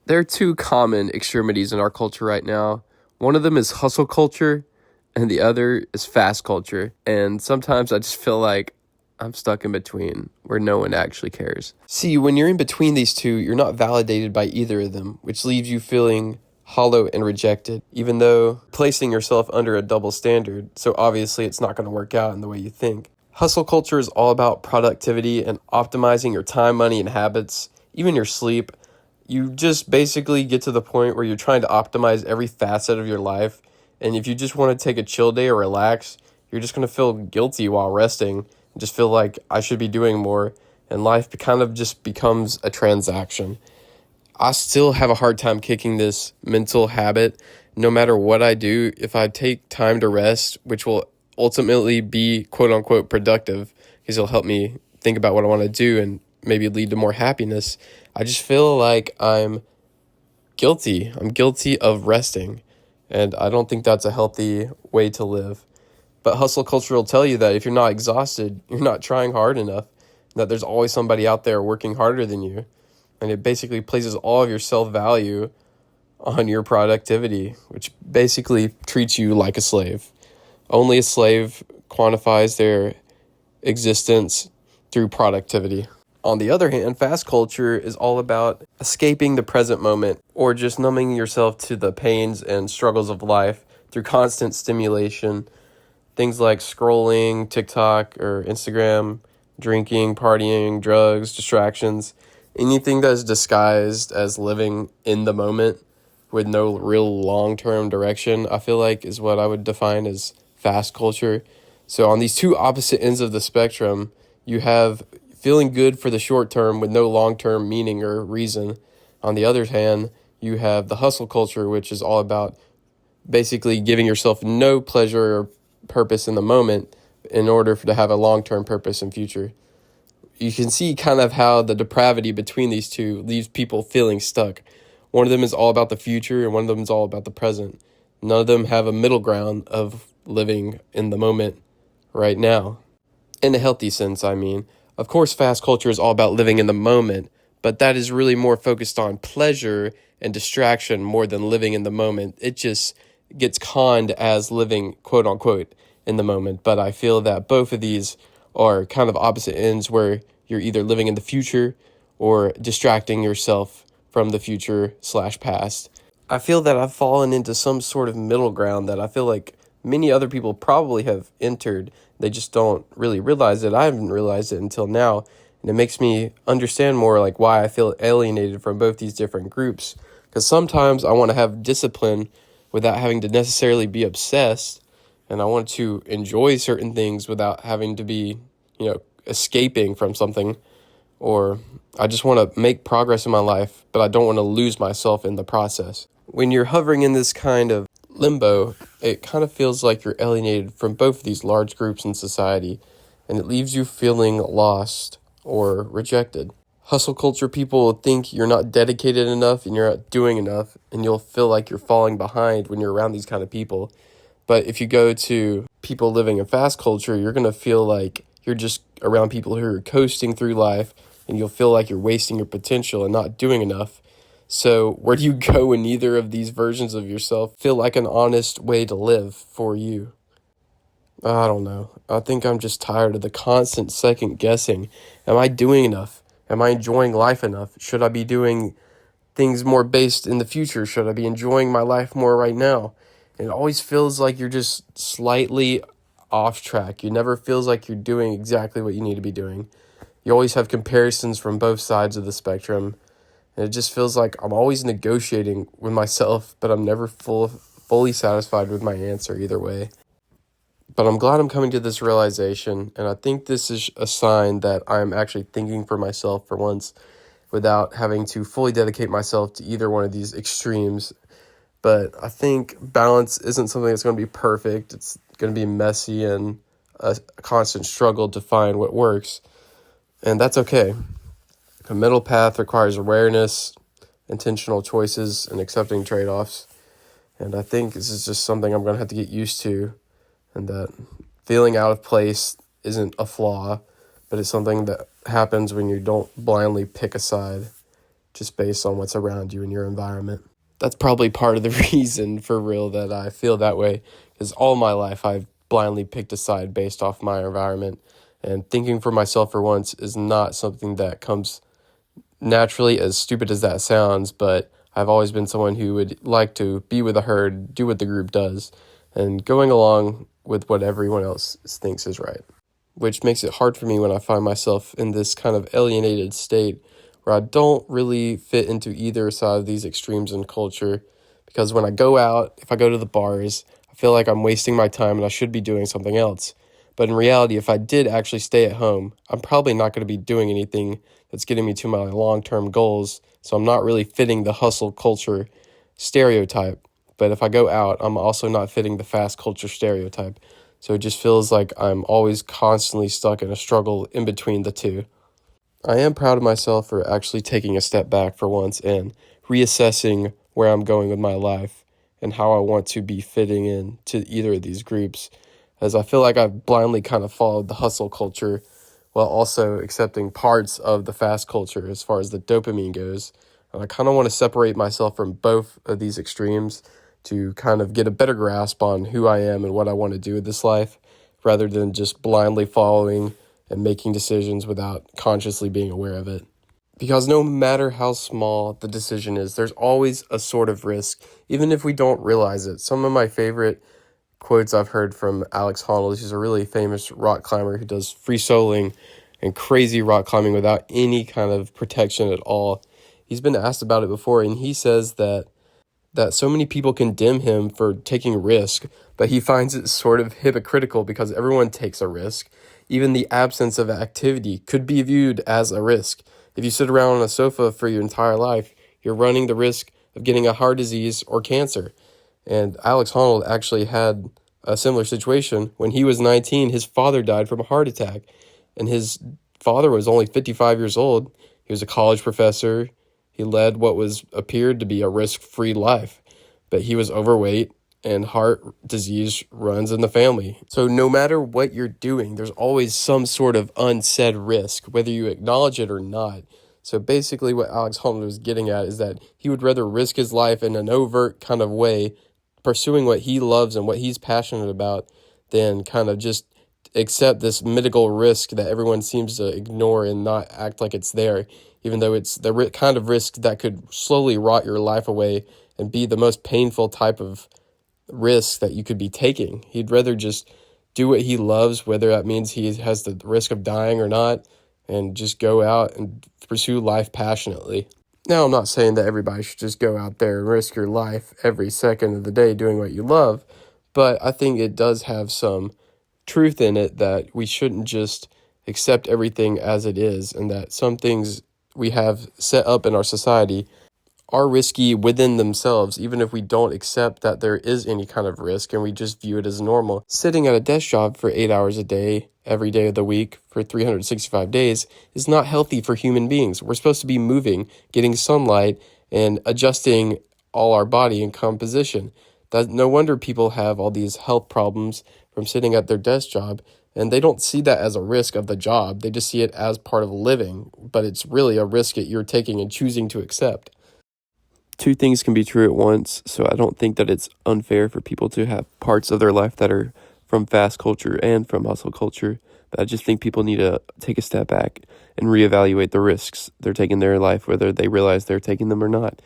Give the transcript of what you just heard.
There are two common extremities in our culture right now. One of them is hustle culture, and the other is fast culture. And sometimes I just feel like I'm stuck in between where no one actually cares. See, when you're in between these two, you're not validated by either of them, which leaves you feeling hollow and rejected, even though placing yourself under a double standard, so obviously it's not going to work out in the way you think. Hustle culture is all about productivity and optimizing your time, money, and habits, even your sleep. You just basically get to the point where you're trying to optimize every facet of your life, and if you just want to take a chill day or relax, you're just going to feel guilty while resting, and just feel like I should be doing more, and life kind of just becomes a transaction. I still have a hard time kicking this mental habit. No matter what I do, if I take time to rest, which will ultimately be quote unquote productive, because it'll help me think about what I want to do and maybe lead to more happiness, I just feel like I'm guilty. I'm guilty of resting. And I don't think that's a healthy way to live. But hustle culture will tell you that if you're not exhausted, you're not trying hard enough, that there's always somebody out there working harder than you. And it basically places all of your self-value on your productivity, which basically treats you like a slave. Only a slave quantifies their existence through productivity. On the other hand, fast culture is all about escaping the present moment or just numbing yourself to the pains and struggles of life through constant stimulation. Things like scrolling, TikTok or Instagram, drinking, partying, drugs, distractions. Anything that is disguised as living in the moment with no real long-term direction, I feel like is what I would define as fast culture. So on these two opposite ends of the spectrum, you have feeling good for the short term with no long-term meaning or reason. On the other hand, you have the hustle culture, which is all about basically giving yourself no pleasure or purpose in the moment in order to have a long-term purpose and future. You can see kind of how the depravity between these two leaves people feeling stuck. One of them is all about the future and one of them is all about the present. None of them have a middle ground of living in the moment right now. In a healthy sense, I mean. Of course, fast culture is all about living in the moment, but that is really more focused on pleasure and distraction more than living in the moment. It just gets conned as living, quote unquote, in the moment. But I feel that both of these are kind of opposite ends where you're either living in the future or distracting yourself from the future/past. I feel that I've fallen into some sort of middle ground that I feel like many other people probably have entered. They just don't really realize it. I haven't realized it until now. And it makes me understand more like why I feel alienated from both these different groups. Because sometimes I want to have discipline without having to necessarily be obsessed. And I want to enjoy certain things without having to be, escaping from something. Or I just want to make progress in my life, but I don't want to lose myself in the process. When you're hovering in this kind of limbo, it kind of feels like you're alienated from both of these large groups in society, and it leaves you feeling lost or rejected. Hustle culture people think you're not dedicated enough and you're not doing enough, and you'll feel like you're falling behind when you're around these kind of people. But if you go to people living in fast culture, you're going to feel like you're just around people who are coasting through life, and you'll feel like you're wasting your potential and not doing enough. So where do you go when neither of these versions of yourself feel like an honest way to live for you? I don't know. I think I'm just tired of the constant second guessing. Am I doing enough? Am I enjoying life enough? Should I be doing things more based in the future? Should I be enjoying my life more right now? And it always feels like you're just slightly off track. It never feels like you're doing exactly what you need to be doing. You always have comparisons from both sides of the spectrum. And it just feels like I'm always negotiating with myself, but I'm never fully satisfied with my answer either way. But I'm glad I'm coming to this realization, and I think this is a sign that I'm actually thinking for myself for once without having to fully dedicate myself to either one of these extremes. But I think balance isn't something that's going to be perfect. It's going to be messy and a constant struggle to find what works, and that's okay. A middle path requires awareness, intentional choices, and accepting trade-offs. And I think this is just something I'm going to have to get used to, and that feeling out of place isn't a flaw, but it's something that happens when you don't blindly pick a side. just based on what's around you in your environment. That's probably part of the reason for real that I feel that way, because all my life I've blindly picked a side based off my environment, and thinking for myself for once is not something that comes naturally, as stupid as that sounds, but I've always been someone who would like to be with the herd, do what the group does, and going along with what everyone else thinks is right, which makes it hard for me when I find myself in this kind of alienated state where I don't really fit into either side of these extremes in culture. Because when I go out, if I go to the bars, I feel like I'm wasting my time and I should be doing something else. But in reality, if I did actually stay at home, I'm probably not going to be doing anything that's getting me to my long-term goals. So I'm not really fitting the hustle culture stereotype. But if I go out, I'm also not fitting the fast culture stereotype. So it just feels like I'm always constantly stuck in a struggle in between the two. I am proud of myself for actually taking a step back for once and reassessing where I'm going with my life and how I want to be fitting in to either of these groups, as I feel like I've blindly kind of followed the hustle culture while also accepting parts of the fast culture as far as the dopamine goes. And I kind of want to separate myself from both of these extremes to kind of get a better grasp on who I am and what I want to do with this life, rather than just blindly following and making decisions without consciously being aware of it. Because no matter how small the decision is, there's always a sort of risk, even if we don't realize it. Some of my favorite quotes I've heard from Alex Honnold. He's a really famous rock climber who does free soloing and crazy rock climbing without any kind of protection at all. He's been asked about it before, and he says that so many people condemn him for taking risk, but he finds it sort of hypocritical because everyone takes a risk. Even the absence of activity could be viewed as a risk. If you sit around on a sofa for your entire life, you're running the risk of getting a heart disease or cancer. And Alex Honnold actually had a similar situation. When he was 19, his father died from a heart attack, and his father was only 55 years old. He was a college professor. He led what appeared to be a risk-free life, but he was overweight, and heart disease runs in the family. So no matter what you're doing, there's always some sort of unsaid risk, whether you acknowledge it or not. So basically what Alex Honnold was getting at is that he would rather risk his life in an overt kind of way, pursuing what he loves and what he's passionate about, than kind of just accept this mythical risk that everyone seems to ignore and not act like it's there, even though it's the kind of risk that could slowly rot your life away and be the most painful type of risk that you could be taking. He'd rather just do what he loves, whether that means he has the risk of dying or not, and just go out and pursue life passionately. Now, I'm not saying that everybody should just go out there and risk your life every second of the day doing what you love, but I think it does have some truth in it that we shouldn't just accept everything as it is, and that some things we have set up in our society are risky within themselves, even if we don't accept that there is any kind of risk and we just view it as normal. Sitting at a desk job for 8 hours a day, every day of the week, for 365 days, is not healthy for human beings. We're supposed to be moving, getting sunlight, and adjusting all our body and composition. No wonder people have all these health problems from sitting at their desk job, and they don't see that as a risk of the job. They just see it as part of living, but it's really a risk that you're taking and choosing to accept. Two things can be true at once, so I don't think that it's unfair for people to have parts of their life that are from fast culture and from hustle culture. But I just think people need to take a step back and reevaluate the risks they're taking in their life, whether they realize they're taking them or not.